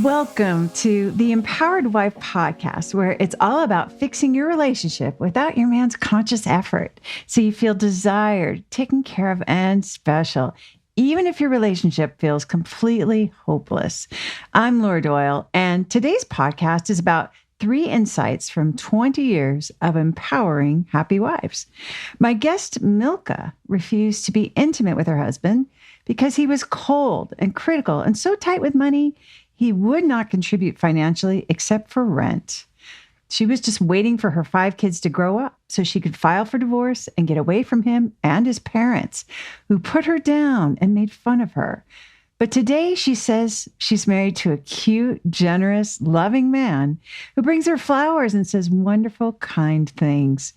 Welcome to the Empowered Wife podcast, where it's all about fixing your relationship without your man's conscious effort, so you feel desired, taken care of, and special, even if your relationship feels completely hopeless. I'm Laura Doyle, and today's podcast is about 3 insights from 20 years of empowering happy wives. My guest, Milka, refused to be intimate with her husband because he was cold and critical and so tight with money, he would not contribute financially except for rent. She was just waiting for her 5 kids to grow up so she could file for divorce and get away from him and his parents, who put her down and made fun of her. But today she says she's married to a cute, generous, loving man who brings her flowers and says wonderful, kind things.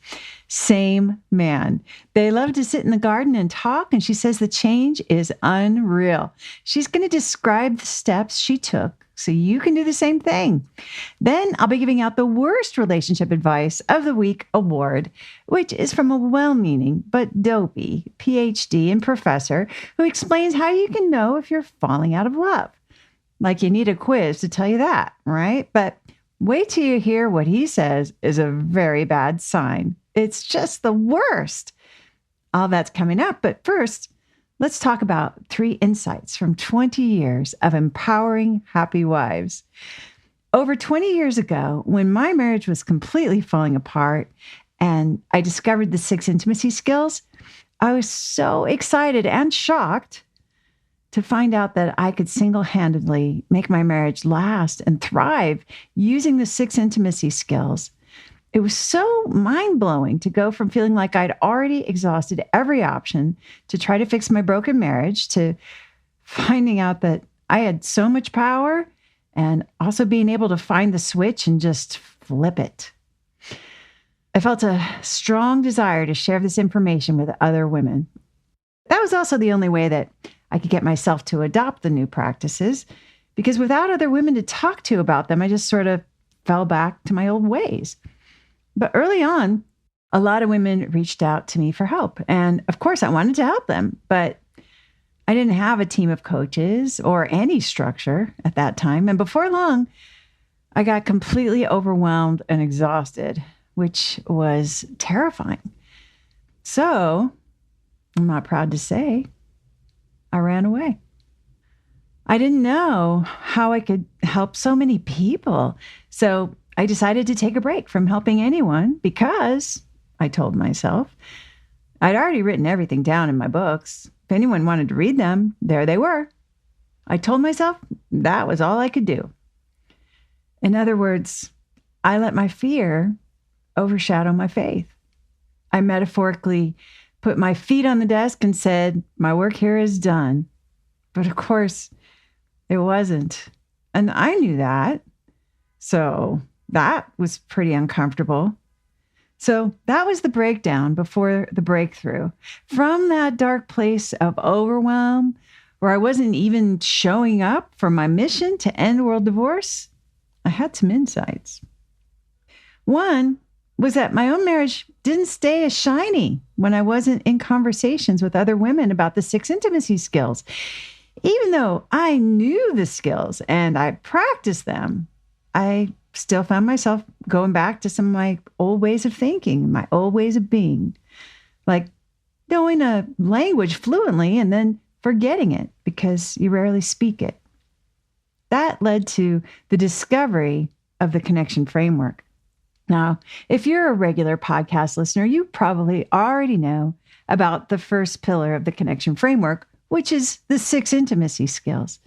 Same man. They love to sit in the garden and talk, and she says the change is unreal. She's going to describe the steps she took so you can do the same thing. Then I'll be giving out the worst relationship advice of the week award, which is from a well-meaning but dopey PhD and professor who explains how you can know if you're falling out of love. Like you need a quiz to tell you that, right? But wait till you hear what he says is a very bad sign. It's just the worst. All that's coming up. But first, let's talk about 3 insights from 20 years of empowering happy wives. Over 20 years ago, when my marriage was completely falling apart and I discovered the 6 intimacy skills, I was so excited and shocked to find out that I could single-handedly make my marriage last and thrive using the 6 intimacy skills. It was so mind-blowing to go from feeling like I'd already exhausted every option to try to fix my broken marriage to finding out that I had so much power and also being able to find the switch and just flip it. I felt a strong desire to share this information with other women. That was also the only way that I could get myself to adopt the new practices, because without other women to talk to about them, I just sort of fell back to my old ways. But early on, a lot of women reached out to me for help. And of course, I wanted to help them, but I didn't have a team of coaches or any structure at that time. And before long, I got completely overwhelmed and exhausted, which was terrifying. So, I'm not proud to say, I ran away. I didn't know how I could help so many people. So I decided to take a break from helping anyone because, I told myself, I'd already written everything down in my books. If anyone wanted to read them, there they were. I told myself that was all I could do. In other words, I let my fear overshadow my faith. I metaphorically put my feet on the desk and said, my work here is done. But of course, it wasn't. And I knew that. So that was pretty uncomfortable. So that was the breakdown before the breakthrough. From that dark place of overwhelm, where I wasn't even showing up for my mission to end world divorce, I had some insights. One was that my own marriage didn't stay as shiny when I wasn't in conversations with other women about the 6 intimacy skills. Even though I knew the skills and I practiced them, I still found myself going back to some of my old ways of thinking, my old ways of being, like knowing a language fluently and then forgetting it because you rarely speak it. That led to the discovery of the connection framework. Now, if you're a regular podcast listener, you probably already know about the first pillar of the connection framework, which is the 6 intimacy skills.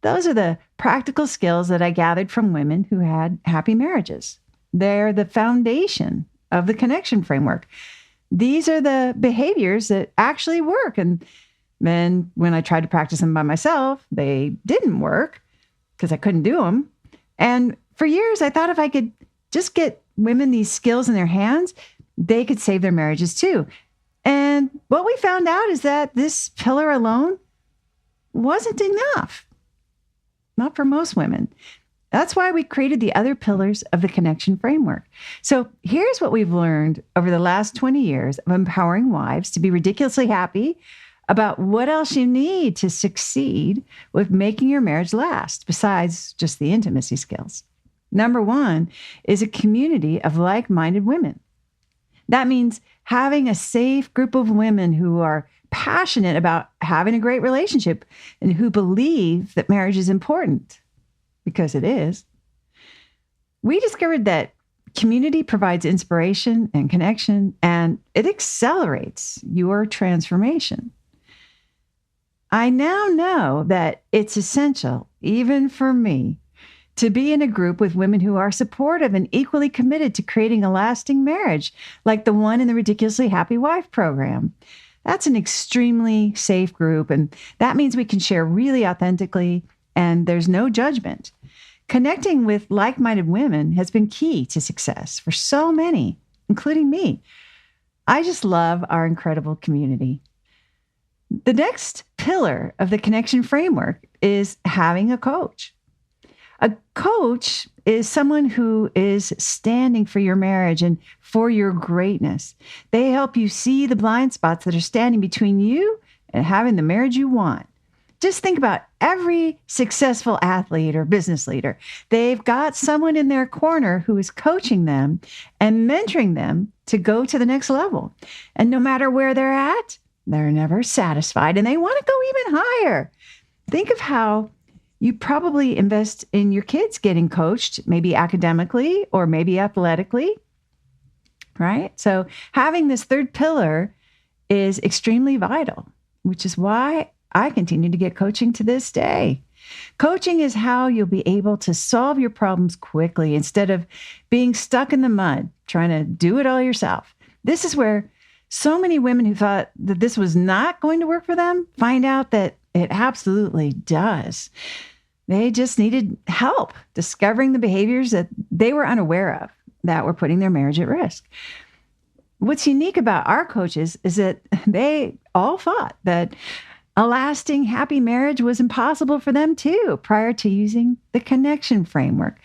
Those are the practical skills that I gathered from women who had happy marriages. They're the foundation of the connection framework. These are the behaviors that actually work. And then when I tried to practice them by myself, they didn't work because I couldn't do them. And for years, I thought if I could just get women these skills in their hands, they could save their marriages too. And what we found out is that this pillar alone wasn't enough. Not for most women. That's why we created the other pillars of the connection framework. So here's what we've learned over the last 20 years of empowering wives to be ridiculously happy, about what else you need to succeed with making your marriage last, besides just the intimacy skills. Number one is a community of like-minded women. That means having a safe group of women who are passionate about having a great relationship and who believe that marriage is important, because it is. We discovered that community provides inspiration and connection, and it accelerates your transformation. I now know that it's essential, even for me, to be in a group with women who are supportive and equally committed to creating a lasting marriage, like the one in the Ridiculously Happy Wife program. That's an extremely safe group, and that means we can share really authentically, and there's no judgment. Connecting with like-minded women has been key to success for so many, including me. I just love our incredible community. The next pillar of the connection framework is having a coach. A coach is someone who is standing for your marriage and for your greatness. They help you see the blind spots that are standing between you and having the marriage you want. Just think about every successful athlete or business leader. They've got someone in their corner who is coaching them and mentoring them to go to the next level. And no matter where they're at, they're never satisfied and they want to go even higher. Think of how you probably invest in your kids getting coached, maybe academically or maybe athletically, right? So having this third pillar is extremely vital, which is why I continue to get coaching to this day. Coaching is how you'll be able to solve your problems quickly instead of being stuck in the mud, trying to do it all yourself. This is where so many women who thought that this was not going to work for them find out that it absolutely does. They just needed help discovering the behaviors that they were unaware of that were putting their marriage at risk. What's unique about our coaches is that they all thought that a lasting, happy marriage was impossible for them too, prior to using the connection framework.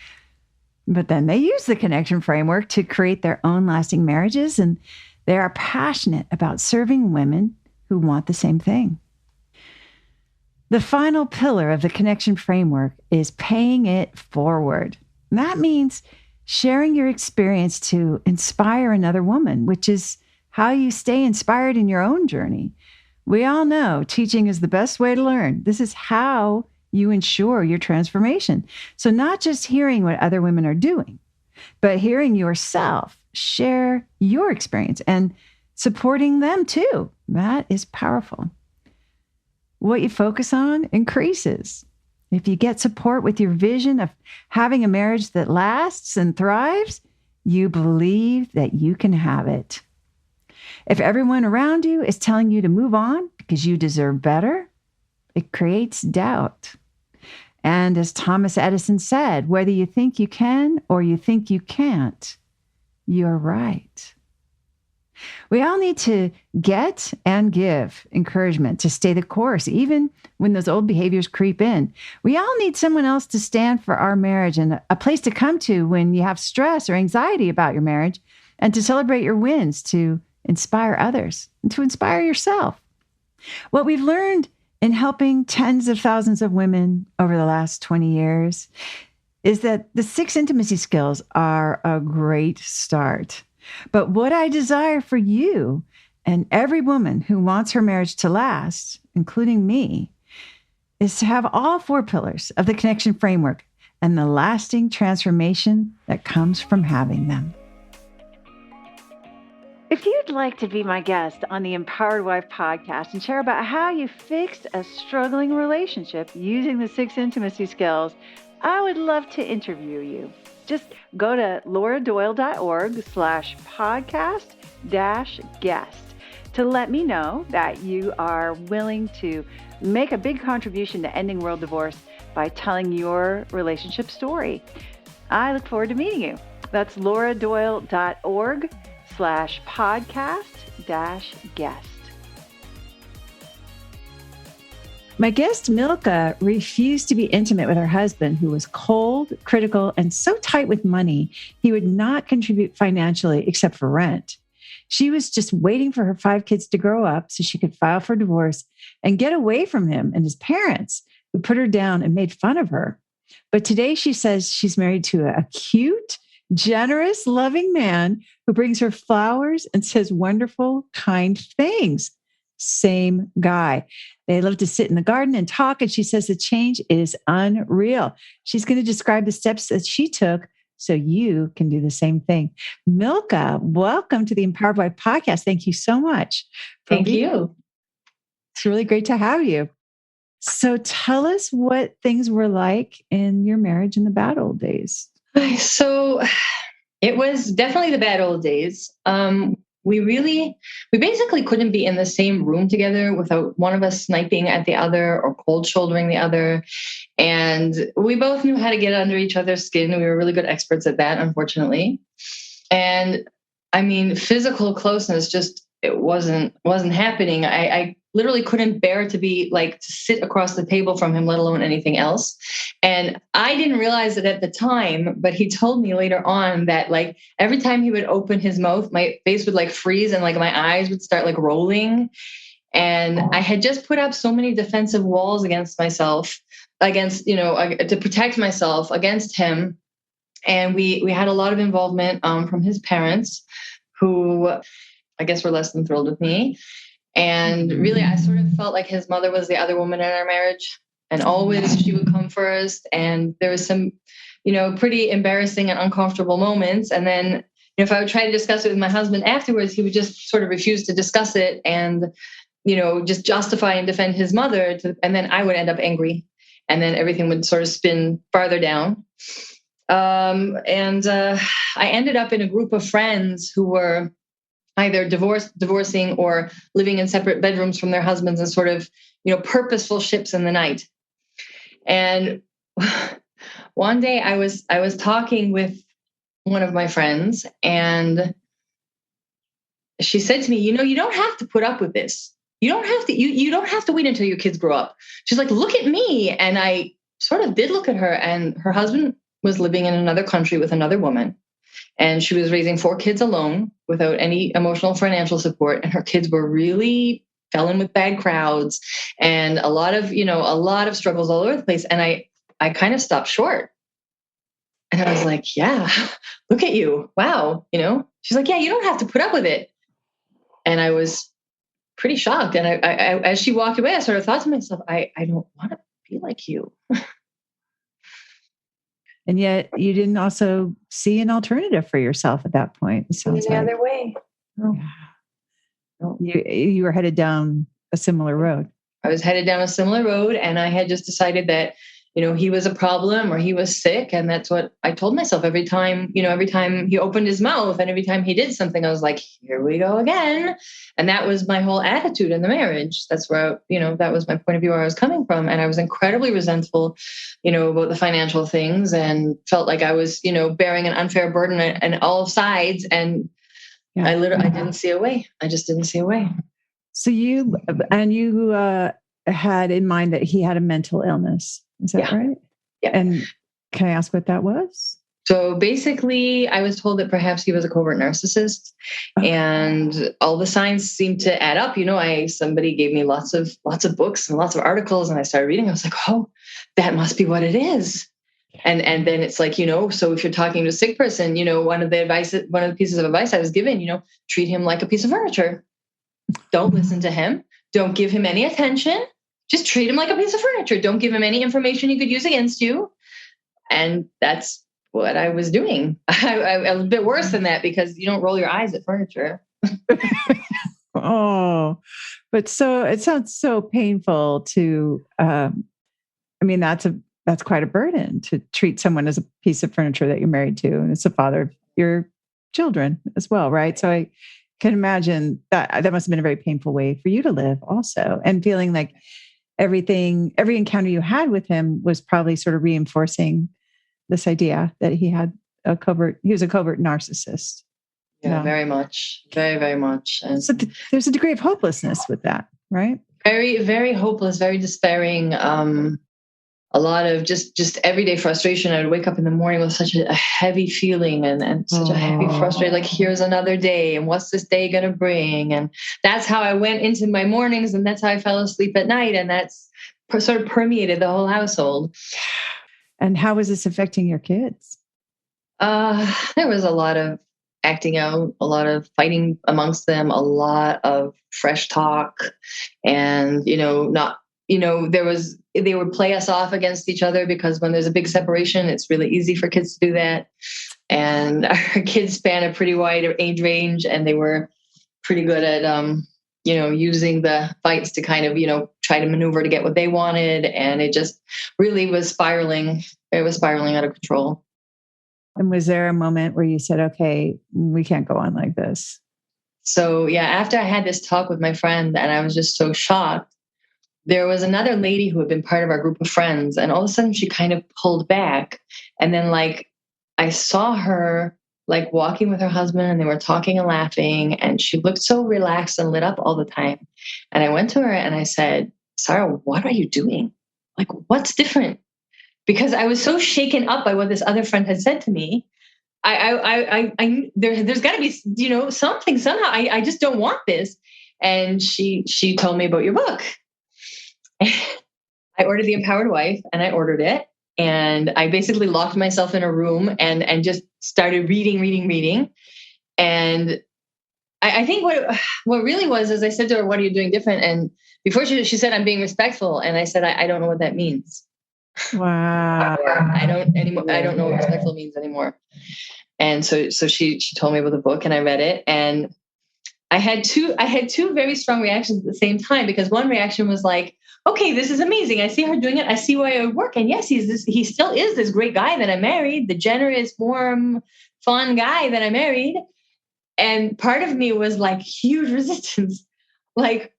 But then they used the connection framework to create their own lasting marriages, and they are passionate about serving women who want the same thing. The final pillar of the connection framework is paying it forward. And that means sharing your experience to inspire another woman, which is how you stay inspired in your own journey. We all know teaching is the best way to learn. This is how you ensure your transformation. So not just hearing what other women are doing, but hearing yourself share your experience and supporting them too. That is powerful. What you focus on increases. If you get support with your vision of having a marriage that lasts and thrives, you believe that you can have it. If everyone around you is telling you to move on because you deserve better, it creates doubt. And as Thomas Edison said, whether you think you can or you think you can't, you're right. We all need to get and give encouragement to stay the course, even when those old behaviors creep in. We all need someone else to stand for our marriage and a place to come to when you have stress or anxiety about your marriage, and to celebrate your wins, to inspire others, and to inspire yourself. What we've learned in helping tens of thousands of women over the last 20 years is that the 6 intimacy skills are a great start. But what I desire for you and every woman who wants her marriage to last, including me, is to have all 4 pillars of the connection framework and the lasting transformation that comes from having them. If you'd like to be my guest on the Empowered Wife podcast and share about how you fixed a struggling relationship using the 6 intimacy skills, I would love to interview you. Just go to lauradoyle.org/podcast-guest to let me know that you are willing to make a big contribution to ending world divorce by telling your relationship story. I look forward to meeting you. That's lauradoyle.org/podcast-guest. My guest, Milka, refused to be intimate with her husband, who was cold, critical, and so tight with money, he would not contribute financially except for rent. She was just waiting for her 5 kids to grow up so she could file for divorce and get away from him and his parents, who put her down and made fun of her. But today she says she's married to a cute, generous, loving man who brings her flowers and says wonderful, kind things. Same guy. They love to sit in the garden and talk. And she says the change is unreal. She's going to describe the steps that she took so you can do the same thing. Milka, welcome to the Empowered Wife podcast. Thank you so much. Thank you. It's really great to have you. So tell us what things were like in your marriage in the bad old days. So it was definitely the bad old days. We basically couldn't be in the same room together without one of us sniping at the other or cold shouldering the other. And we both knew how to get under each other's skin. We were really good experts at that, unfortunately. And I mean, physical closeness it wasn't happening. I literally couldn't bear to sit across the table from him, let alone anything else. And I didn't realize it at the time, but he told me later on that every time he would open his mouth, my face would freeze and my eyes would start rolling. And I had just put up so many defensive walls against myself, to protect myself against him. And we had a lot of involvement from his parents, who I guess were less than thrilled with me. And really, I sort of felt like his mother was the other woman in our marriage. And always she would come first. And there was some, pretty embarrassing and uncomfortable moments. And then if I would try to discuss it with my husband afterwards, he would just sort of refuse to discuss it and, just justify and defend his mother. And then I would end up angry. And then everything would sort of spin farther down. I ended up in a group of friends who were either divorcing or living in separate bedrooms from their husbands and sort of, purposeful ships in the night. And one day I was talking with one of my friends, and she said to me, you don't have to put up with this. You don't have to, you don't have to wait until your kids grow up. She's like, look at me. And I sort of did look at her, and her husband was living in another country with another woman. And she was raising 4 kids alone without any emotional financial support. And her kids were really fell in with bad crowds and a lot of struggles all over the place. And I kind of stopped short. And I was like, yeah, look at you. Wow. She's like, yeah, you don't have to put up with it. And I was pretty shocked. And I as she walked away, I sort of thought to myself, I don't want to be like you. And yet you didn't also see an alternative for yourself at that point. It sounds the other way. No. Yeah. No. You were headed down a similar road. I was headed down a similar road, and I had just decided that, he was a problem or he was sick. And that's what I told myself every time he opened his mouth and every time he did something, I was like, here we go again. And that was my whole attitude in the marriage. That's where, that was my point of view where I was coming from. And I was incredibly resentful, about the financial things, and felt like I was, bearing an unfair burden on all sides. And I didn't see a way. I just didn't see a way. So you had in mind that he had a mental illness. Is that right? Yeah. And can I ask what that was? So basically, I was told that perhaps he was a covert narcissist, and all the signs seemed to add up. Somebody gave me lots of books and lots of articles, and I started reading. I was like, oh, that must be what it is. And then it's like, so if you're talking to a sick person, one of the pieces of advice I was given, treat him like a piece of furniture. Don't listen to him. Don't give him any attention. Just treat him like a piece of furniture. Don't give him any information he could use against you. And that's what I was doing. I was a bit worse than that, because you don't roll your eyes at furniture. Oh, but so it sounds so painful to, that's quite a burden to treat someone as a piece of furniture that you're married to. And it's the father of your children as well. Right. So I can imagine that must have been a very painful way for you to live also. And feeling like every encounter you had with him was probably sort of reinforcing this idea that he was a covert narcissist. Yeah, very much. Very, very much. And so there's a degree of hopelessness with that, right? Very, very hopeless, very despairing. a lot of just everyday frustration. I would wake up in the morning with such a heavy feeling and such a heavy frustration, like here's another day and what's this day going to bring? And that's how I went into my mornings, and that's how I fell asleep at night. And that's sort of permeated the whole household. And how was this affecting your kids? There was a lot of acting out, a lot of fighting amongst them, a lot of fresh talk, and, they would play us off against each other, because when there's a big separation, it's really easy for kids to do that. And our kids span a pretty wide age range, and they were pretty good at, using the fights to kind of, try to maneuver to get what they wanted. And it just really was spiraling. It was spiraling out of control. And was there a moment where you said, okay, we can't go on like this? So yeah, after I had this talk with my friend, and I was just so shocked, there was another lady who had been part of our group of friends, and all of a sudden she kind of pulled back. And then I saw her walking with her husband, and they were talking and laughing, and she looked so relaxed and lit up all the time. And I went to her and I said, Sarah, what are you doing? What's different? Because I was so shaken up by what this other friend had said to me. There's got to be, something somehow. I just don't want this. And she told me about your book. I ordered The Empowered Wife, and I ordered it. And I basically locked myself in a room and just started reading. And I think what really was, is I said to her, what are you doing different? And before she said, I'm being respectful. And I said, I don't know what that means. Wow. I don't know what respectful means anymore. And so she told me about the book, and I read it, and I had two very strong reactions at the same time, because one reaction was like, okay, this is amazing. I see her doing it. I see why it would work. And yes, he still is this great guy that I married, the generous, warm, fun guy that I married. And part of me was huge resistance, but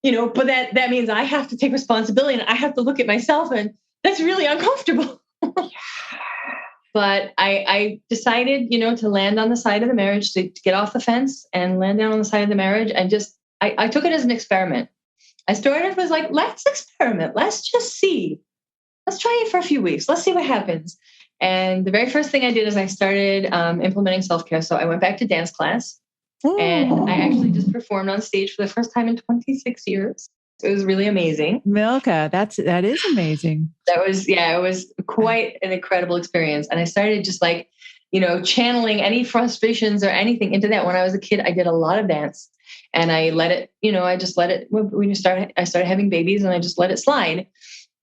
that means I have to take responsibility, and I have to look at myself, and that's really uncomfortable. But I decided, to land on the side of the marriage, to get off the fence and land down on the side of the marriage. And I took it as an experiment. I started with let's experiment. Let's just see. Let's try it for a few weeks. Let's see what happens. And the very first thing I did is I started implementing self-care. So I went back to dance class. Ooh. And I actually just performed on stage for the first time in 26 years. It was really amazing. Milka, that is amazing. It was quite an incredible experience. And I started just channeling any frustrations or anything into that. When I was a kid, I did a lot of dance, and I let it, I just let it, I started having babies, and I just let it slide.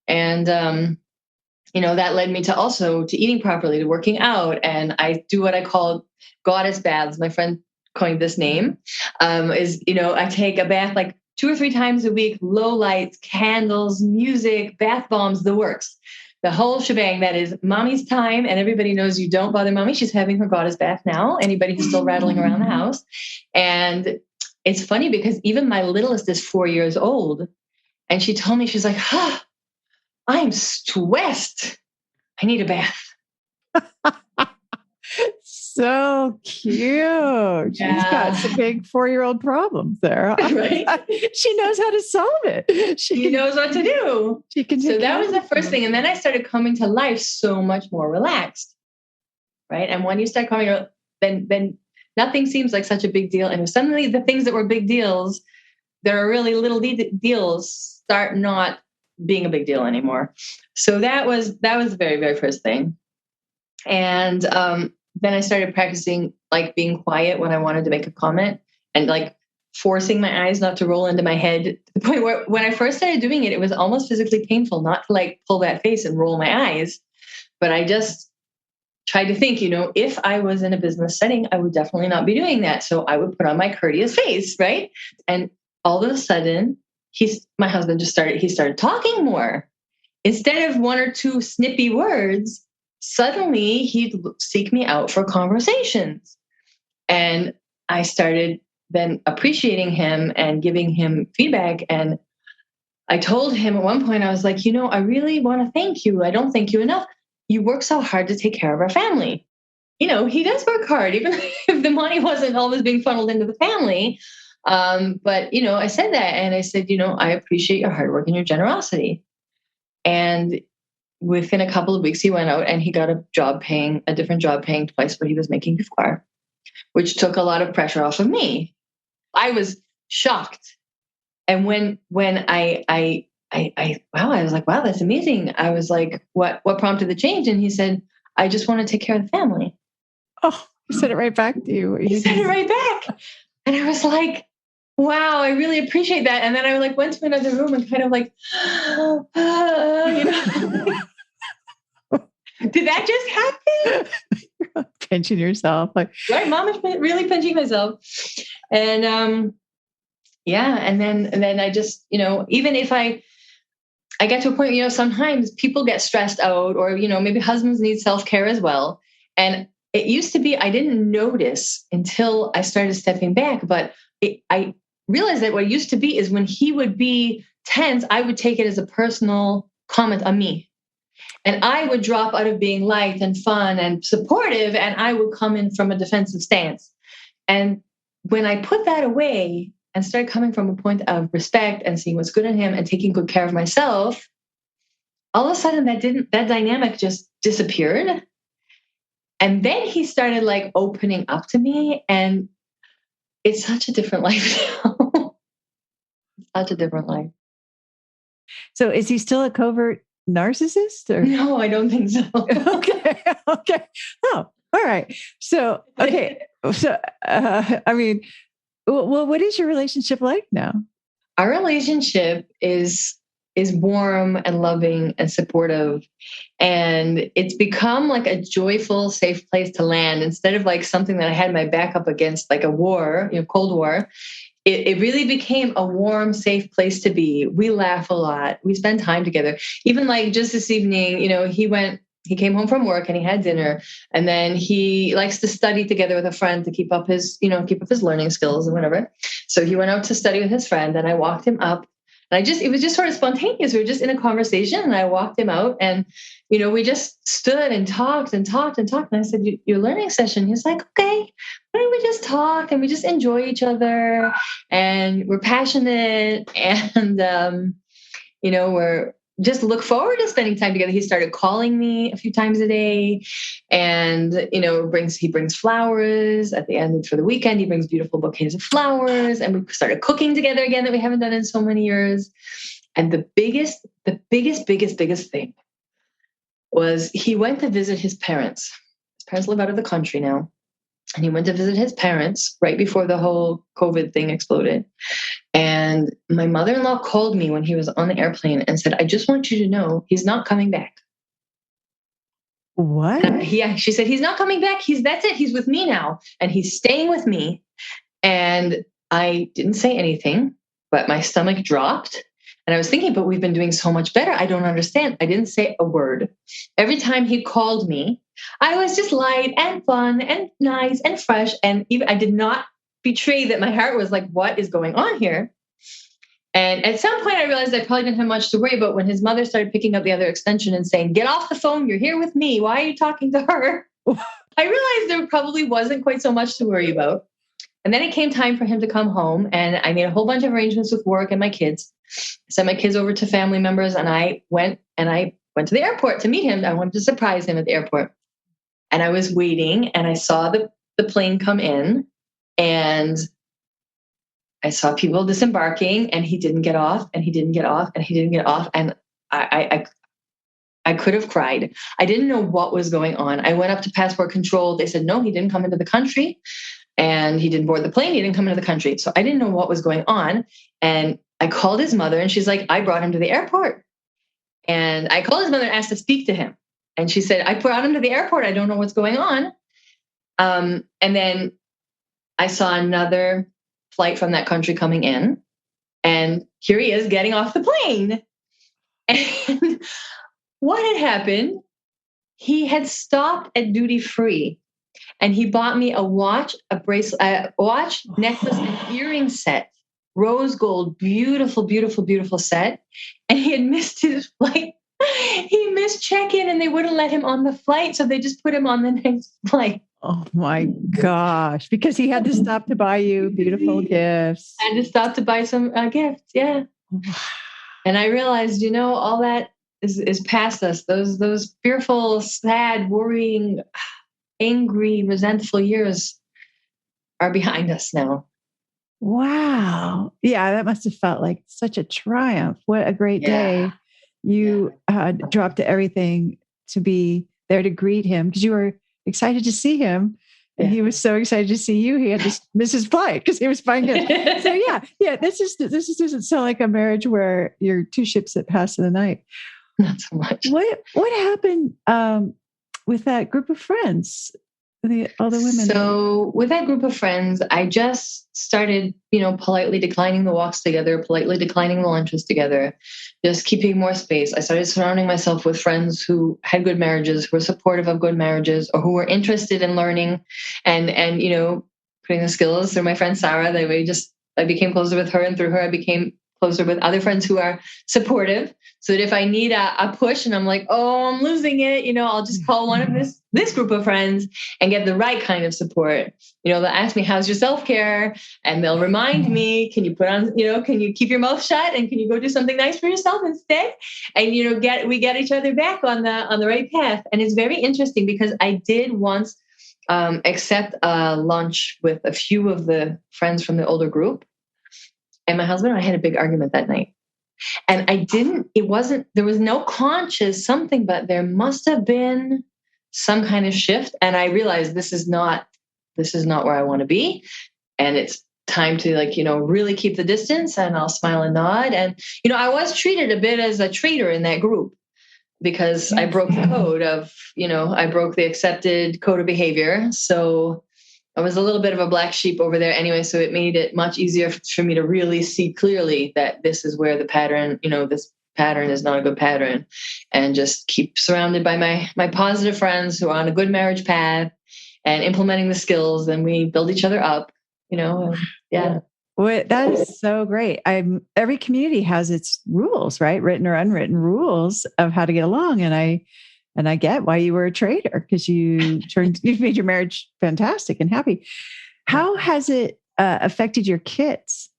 And, that led me to eating properly, to working out. And I do what I call goddess baths. My friend coined this name, I take a bath 2 or 3 times a week, low lights, candles, music, bath bombs, the works, the whole shebang. That is mommy's time. And everybody knows you don't bother mommy. She's having her goddess bath now. Anybody who's still rattling around the house. And it's funny, because even my littlest is 4 years old. And she told me, she's like, I'm stressed. I need a bath. So cute. She's got some big 4-year-old problems there. Right? She knows how to solve it. She knows what to do. She can. So that was the first thing. And then I started coming to life so much more relaxed. Right. And when you start coming, then nothing seems like such a big deal. And suddenly the things that were big deals, that are really little deals, start not being a big deal anymore. So that was the very, very first thing. And, then I started practicing being quiet when I wanted to make a comment, and forcing my eyes not to roll into my head, to the point where when I first started doing it, it was almost physically painful not to pull that face and roll my eyes. But I just tried to think, if I was in a business setting, I would definitely not be doing that. So I would put on my courteous face, right? And all of a sudden, my husband started talking more. Instead of 1 or 2 snippy words, suddenly he'd seek me out for conversations. And I started then appreciating him and giving him feedback. And I told him at one point, I was like, I really want to thank you. I don't thank you enough. You work so hard to take care of our family. He does work hard, even if the money wasn't always being funneled into the family. But, I said that, and I said, I appreciate your hard work and your generosity. And within a couple of weeks, he went out and he got a different job paying twice what he was making before, which took a lot of pressure off of me. I was shocked. And when I was like, wow, that's amazing. I was like, what prompted the change? And he said, I just want to take care of the family. Oh, he said it right back to you. He said it right back. And I was like, wow, I really appreciate that. And then I like went to another room and kind of like, you know, did that just happen? Pinching yourself. Like, right, mom is really pinching myself. And yeah, and then I just, you know, even if I get to a point, you know, sometimes people get stressed out, or, you know, maybe husbands need self-care as well. And it used to be, I didn't notice until I started stepping back, but I realized that what it used to be is when he would be tense, I would take it as a personal comment on me. And I would drop out of being light and fun and supportive, and I would come in from a defensive stance. And when I put that away and started coming from a point of respect and seeing what's good in him and taking good care of myself, all of a sudden that dynamic just disappeared. And then he started like opening up to me, and it's such a different life now. Such a different life. So is he still a covert narcissist? Or? No, I don't think so. Okay. Oh, all right. So, okay. So, I mean, well, what is your relationship like now? Our relationship is warm and loving and supportive. And it's become like a joyful, safe place to land instead of like something that I had my back up against, like a war, you know, Cold War. It really became a warm, safe place to be. We laugh a lot. We spend time together. Even like just this evening, you know, he came home from work and he had dinner, and then he likes to study together with a friend to keep up his learning skills and whatever. So he went out to study with his friend, and I walked him up. And it was just sort of spontaneous. We were just in a conversation, and I walked him out, and, you know, we just stood and talked and talked and talked. And I said, your learning session? He's like, okay, why don't we just talk and we just enjoy each other, and we're passionate, and, you know, we're just look forward to spending time together. He started calling me a few times a day, and, you know, he brings flowers at the end for the weekend. He brings beautiful bouquets of flowers, and we started cooking together again that we haven't done in so many years. And the biggest thing was he went to visit his parents. His parents live out of the country now. And he went to visit his parents right before the whole COVID thing exploded. And my mother-in-law called me when he was on the airplane and said, I just want you to know he's not coming back. What? Yeah, she said, he's not coming back. That's it. He's with me now. And he's staying with me. And I didn't say anything, but my stomach dropped. And I was thinking, but we've been doing so much better. I don't understand. I didn't say a word. Every time he called me, I was just light and fun and nice and fresh. And even I did not betray that my heart was like, what is going on here? And at some point I realized I probably didn't have much to worry about when his mother started picking up the other extension and saying, get off the phone. You're here with me. Why are you talking to her? I realized there probably wasn't quite so much to worry about. And then it came time for him to come home, and I made a whole bunch of arrangements with work and my kids. I sent my kids over to family members, and I went to the airport to meet him. I wanted to surprise him at the airport. And I was waiting, and I saw the plane come in, and I saw people disembarking, and he didn't get off, and he didn't get off, and he didn't get off. And I could have cried. I didn't know what was going on. I went up to passport control. They said, no, he didn't come into the country. And he didn't board the plane. He didn't come into the country. So I didn't know what was going on. And I called his mother, and she's like, I brought him to the airport. And I called his mother and asked to speak to him. And she said, I brought him to the airport. I don't know what's going on. And then I saw another flight from that country coming in. And here he is getting off the plane. And what had happened, he had stopped at duty free. And he bought me a watch, a bracelet, a watch, necklace, and earring set, rose gold, beautiful, beautiful, beautiful set. And he had missed his flight. He missed check-in, and they wouldn't let him on the flight. So they just put him on the next flight. Oh my gosh. Because he had to stop to buy you beautiful gifts. I had to stop to buy some gifts. Yeah. And I realized, all that is past us. Those fearful, sad, worrying, angry, resentful years are behind us now. Wow. Yeah, that must have felt like such a triumph. What a great day. You dropped everything to be there to greet him because you were excited to see him. And he was so excited to see you. He had to miss his flight because he was flying good. So this doesn't sound like a marriage where you're two ships that pass in the night. Not so much. What happened with that group of friends? All the women. So with that group of friends, I just started, politely declining the walks together, politely declining the lunches together, just keeping more space. I started surrounding myself with friends who had good marriages, who were supportive of good marriages, or who were interested in learning and putting the skills through my friend Sarah. I became closer with her, and through her, I became closer with other friends who are supportive. So that if I need a push and I'm like, oh, I'm losing it, I'll just call one of this group of friends and get the right kind of support. They'll ask me, how's your self-care? And they'll remind me, can you can you keep your mouth shut and can you go do something nice for yourself instead? And, we get each other back on the right path. And it's very interesting because I did once accept a lunch with a few of the friends from the older group. And my husband and I had a big argument that night. And there was no conscious something, but there must have been some kind of shift. And I realized this is not where I want to be. And it's time to really keep the distance, and I'll smile and nod. And, I was treated a bit as a traitor in that group because I broke the code of, I broke the accepted code of behavior. So I was a little bit of a black sheep over there anyway, so it made it much easier for me to really see clearly that this is where the pattern, this pattern is not a good pattern, and just keep surrounded by my positive friends who are on a good marriage path and implementing the skills, and we build each other up, yeah. Well, that is so great. Every community has its rules, right? Written or unwritten rules of how to get along. And I get why you were a traitor, because you've made your marriage fantastic and happy. How has it affected your kids?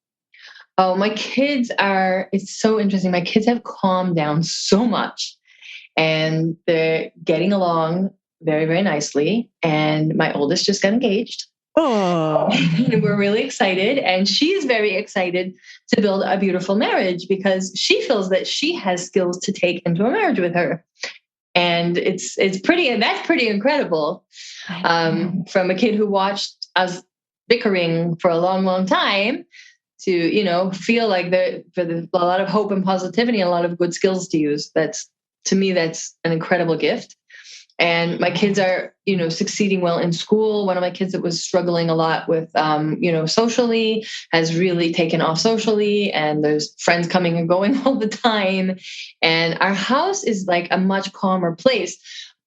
Oh, my kids it's so interesting. My kids have calmed down so much and they're getting along very, very nicely. And my oldest just got engaged. Oh, we're really excited. And she's very excited to build a beautiful marriage because she feels that she has skills to take into a marriage with her. And it's pretty, and that's pretty incredible. From a kid who watched us bickering for a long, long time to, feel like a lot of hope and positivity and a lot of good skills to use. To me, that's an incredible gift. And my kids are, succeeding well in school. One of my kids that was struggling a lot with, socially has really taken off socially, and there's friends coming and going all the time. And our house is like a much calmer place.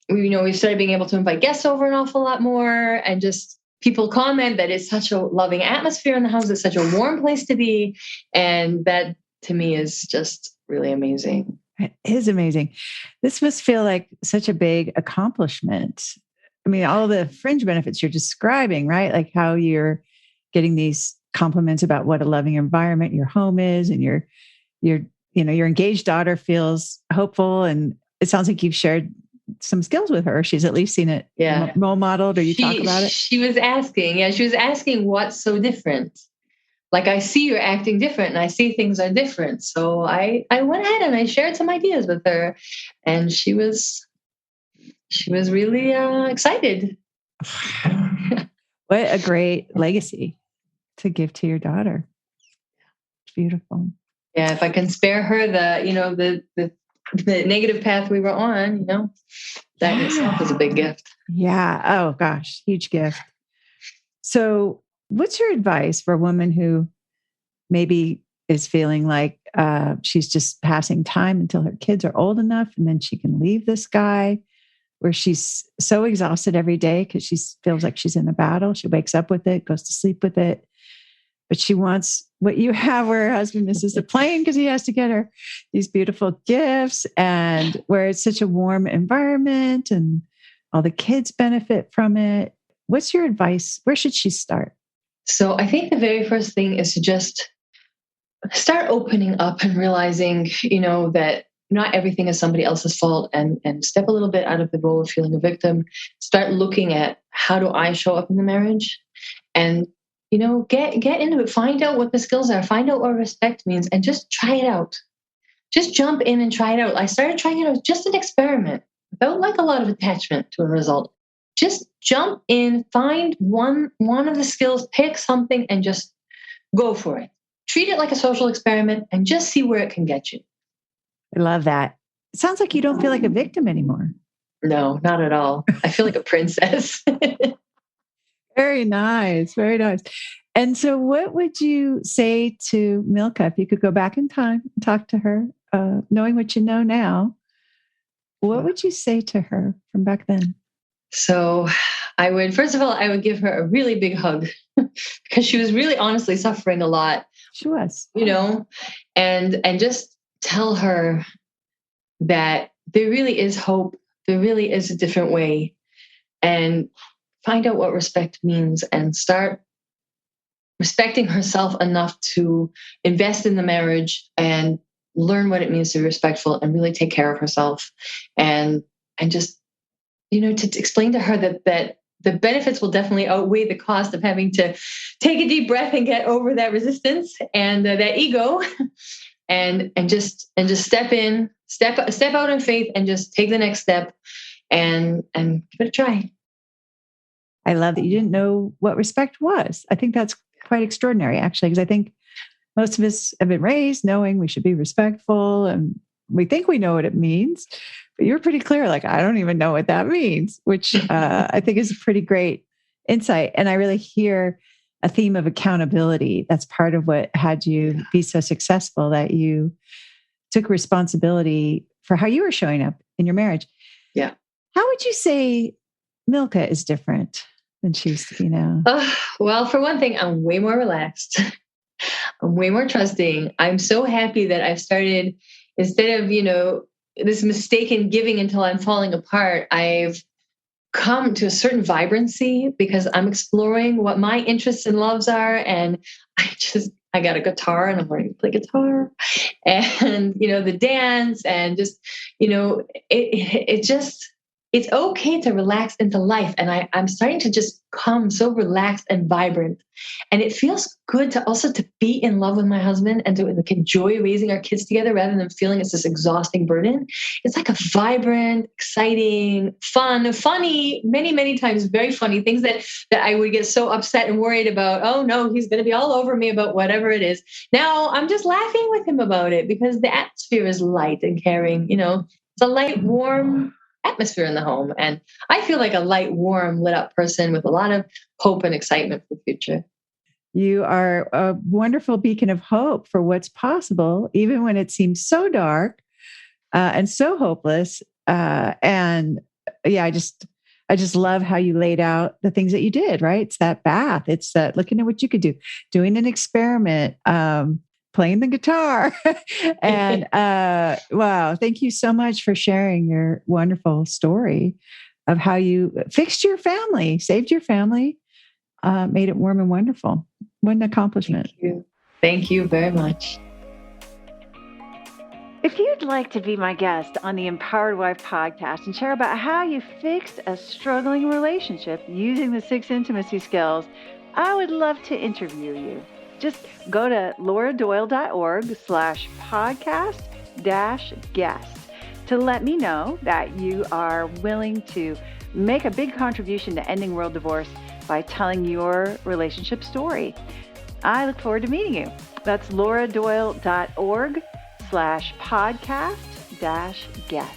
We've started being able to invite guests over an awful lot more, and just people comment that it's such a loving atmosphere in the house. It's such a warm place to be. And that to me is just really amazing. It is amazing. This must feel like such a big accomplishment. I mean, all the fringe benefits you're describing, right? Like how you're getting these compliments about what a loving environment your home is, and your engaged daughter feels hopeful. And it sounds like you've shared some skills with her. She's at least seen it role modeled, or you talk about it. She was asking what's so different. Like, I see you're acting different and I see things are different. So I went ahead and I shared some ideas with her, and she was really excited. What a great legacy to give to your daughter. It's beautiful. Yeah. If I can spare her the negative path we were on, that in itself is a big gift. Yeah. Oh gosh. Huge gift. So what's your advice for a woman who maybe is feeling like she's just passing time until her kids are old enough, and then she can leave this guy, where she's so exhausted every day because she feels like she's in a battle. She wakes up with it, goes to sleep with it, but she wants what you have, where her husband misses the plane because he has to get her these beautiful gifts, and where it's such a warm environment and all the kids benefit from it. What's your advice? Where should she start? So I think the very first thing is to just start opening up and realizing, that not everything is somebody else's fault, and step a little bit out of the role of feeling a victim. Start looking at, how do I show up in the marriage? And, get into it. Find out what the skills are. Find out what respect means, and just try it out. Just jump in and try it out. I started trying it out, just an experiment, without like a lot of attachment to a result. Just jump in, find one of the skills, pick something, and just go for it. Treat it like a social experiment and just see where it can get you. I love that. It sounds like you don't feel like a victim anymore. No, not at all. I feel like a princess. Very nice. Very nice. And so what would you say to Milka if you could go back in time and talk to her, knowing what you know now? What would you say to her from back then? So first of all, I would give her a really big hug because she was really honestly suffering a lot. She was. And just tell her that there really is hope. There really is a different way. And find out what respect means and start respecting herself enough to invest in the marriage and learn what it means to be respectful and really take care of herself. And just, to explain to her that the benefits will definitely outweigh the cost of having to take a deep breath and get over that resistance and that ego, and just step out in faith and just take the next step and give it a try. I love that you didn't know what respect was. I think that's quite extraordinary, actually, because I think most of us have been raised knowing we should be respectful and we think we know what it means. But you're pretty clear, like, I don't even know what that means, which I think is a pretty great insight. And I really hear a theme of accountability. That's part of what had you be so successful, that you took responsibility for how you were showing up in your marriage. Yeah. How would you say Milka is different than she used to be now? Well, for one thing, I'm way more relaxed. I'm way more trusting. I'm so happy that I've started, instead of, this mistaken giving until I'm falling apart, I've come to a certain vibrancy because I'm exploring what my interests and loves are. And I got a guitar and I'm learning to play guitar, and, the dance, and just, it's okay to relax into life. And I'm starting to just come so relaxed and vibrant. And it feels good to be in love with my husband and to enjoy raising our kids together rather than feeling it's this exhausting burden. It's like a vibrant, exciting, funny, many, many times very funny things that I would get so upset and worried about. Oh no, he's going to be all over me about whatever it is. Now I'm just laughing with him about it because the atmosphere is light and caring. It's a light, warm atmosphere in the home. And I feel like a light, warm, lit up person with a lot of hope and excitement for the future. You are a wonderful beacon of hope for what's possible, even when it seems so dark and so hopeless. And yeah, I just love how you laid out the things that you did, right? It's that bath. It's that looking at what you could do, doing an experiment, playing the guitar. And wow, thank you so much for sharing your wonderful story of how you fixed your family, saved your family, made it warm and wonderful. What an accomplishment. Thank you very much. If you'd like to be my guest on the Empowered Wife podcast and share about how you fixed a struggling relationship using the 6 intimacy skills, I would love to interview you. Just go to lauradoyle.org/podcast-guest to let me know that you are willing to make a big contribution to ending world divorce by telling your relationship story. I look forward to meeting you. That's lauradoyle.org/podcast-guest.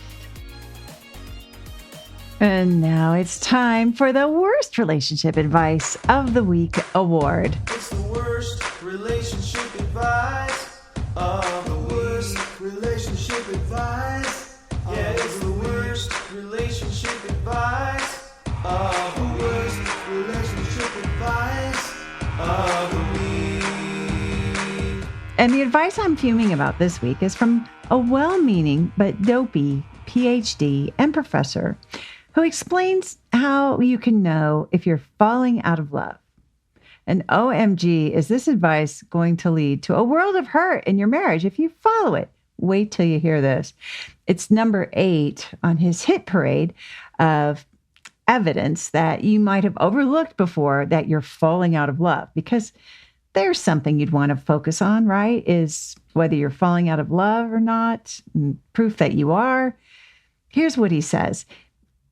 And now it's time for the Worst Relationship Advice of the Week award. It's the worst relationship advice of the worst relationship advice. Yeah, it's the worst relationship advice of the worst relationship advice of the week. And the advice I'm fuming about this week is from a well-meaning but dopey PhD and professor who explains how you can know if you're falling out of love. And OMG, is this advice going to lead to a world of hurt in your marriage if you follow it Wait till you hear this. It's number 8 on his hit parade of evidence that you might have overlooked before that you're falling out of love, because there's something you'd want to focus on, right? Is whether you're falling out of love or not, and proof that you are. Here's what he says,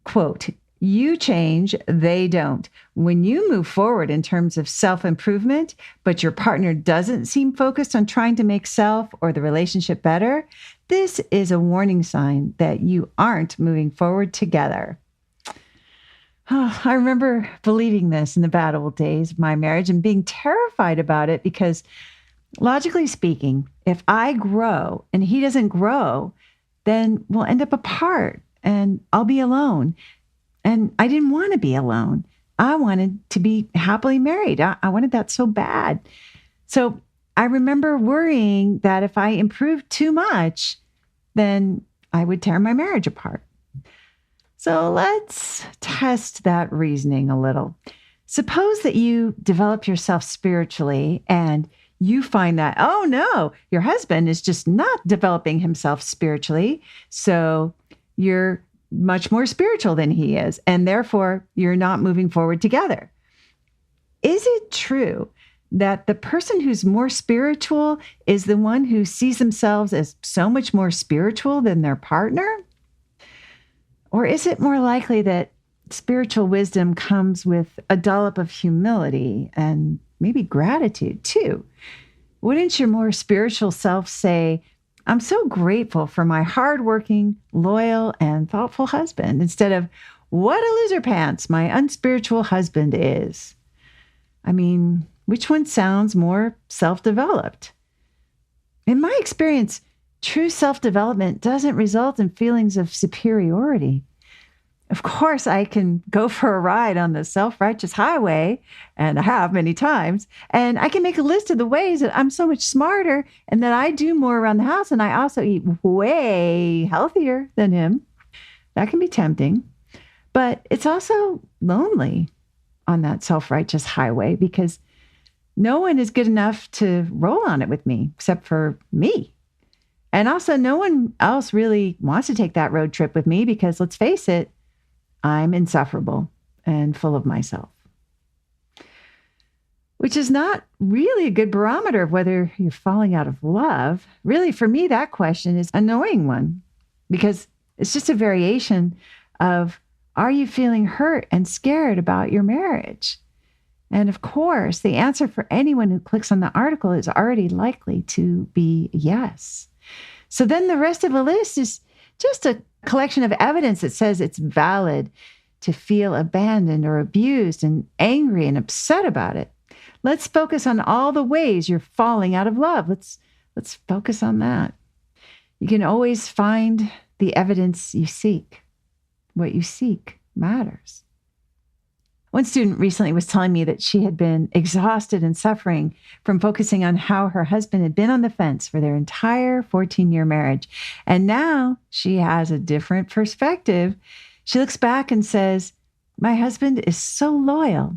quote, "You change, they don't. When you move forward in terms of self-improvement, but your partner doesn't seem focused on trying to make self or the relationship better, this is a warning sign that you aren't moving forward together." Oh, I remember believing this in the bad old days of my marriage and being terrified about it because, logically speaking, if I grow and he doesn't grow, then we'll end up apart and I'll be alone. And I didn't want to be alone. I wanted to be happily married. I wanted that so bad. So I remember worrying that if I improved too much, then I would tear my marriage apart. So let's test that reasoning a little. Suppose that you develop yourself spiritually and you find that, oh no, your husband is just not developing himself spiritually. So you're much more spiritual than he is, and therefore you're not moving forward together. Is it true that the person who's more spiritual is the one who sees themselves as so much more spiritual than their partner? Or is it more likely that spiritual wisdom comes with a dollop of humility and maybe gratitude too? Wouldn't your more spiritual self say, "I'm so grateful for my hardworking, loyal, and thoughtful husband," instead of, "What a loser pants my unspiritual husband is"? I mean, which one sounds more self-developed? In my experience, true self-development doesn't result in feelings of superiority. Of course, I can go for a ride on the self-righteous highway, and I have many times, and I can make a list of the ways that I'm so much smarter and that I do more around the house, and I also eat way healthier than him. That can be tempting, but it's also lonely on that self-righteous highway because no one is good enough to roll on it with me except for me. And also, no one else really wants to take that road trip with me because, let's face it, I'm insufferable and full of myself. Which is not really a good barometer of whether you're falling out of love. Really, for me, that question is an annoying one because it's just a variation of, are you feeling hurt and scared about your marriage? And of course, the answer for anyone who clicks on the article is already likely to be yes. So then the rest of the list is just a collection of evidence that says it's valid to feel abandoned or abused and angry and upset about it. Let's focus on all the ways you're falling out of love. Let's focus on that. You can always find the evidence you seek. What you seek matters. One student recently was telling me that she had been exhausted and suffering from focusing on how her husband had been on the fence for their entire 14-year marriage. And now she has a different perspective. She looks back and says, "My husband is so loyal.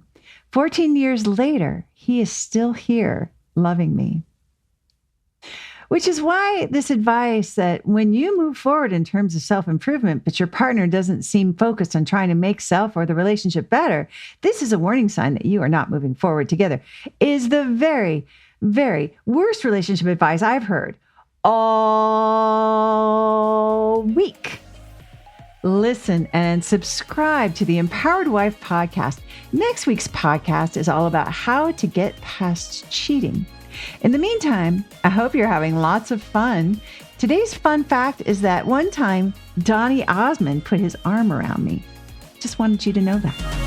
14 years later, he is still here loving me." Which is why this advice that when you move forward in terms of self-improvement, but your partner doesn't seem focused on trying to make self or the relationship better, this is a warning sign that you are not moving forward together, is the very, very worst relationship advice I've heard all week. Listen and subscribe to the Empowered Wife podcast. Next week's podcast is all about how to get past cheating. In the meantime, I hope you're having lots of fun. Today's fun fact is that one time, Donny Osmond put his arm around me. Just wanted you to know that.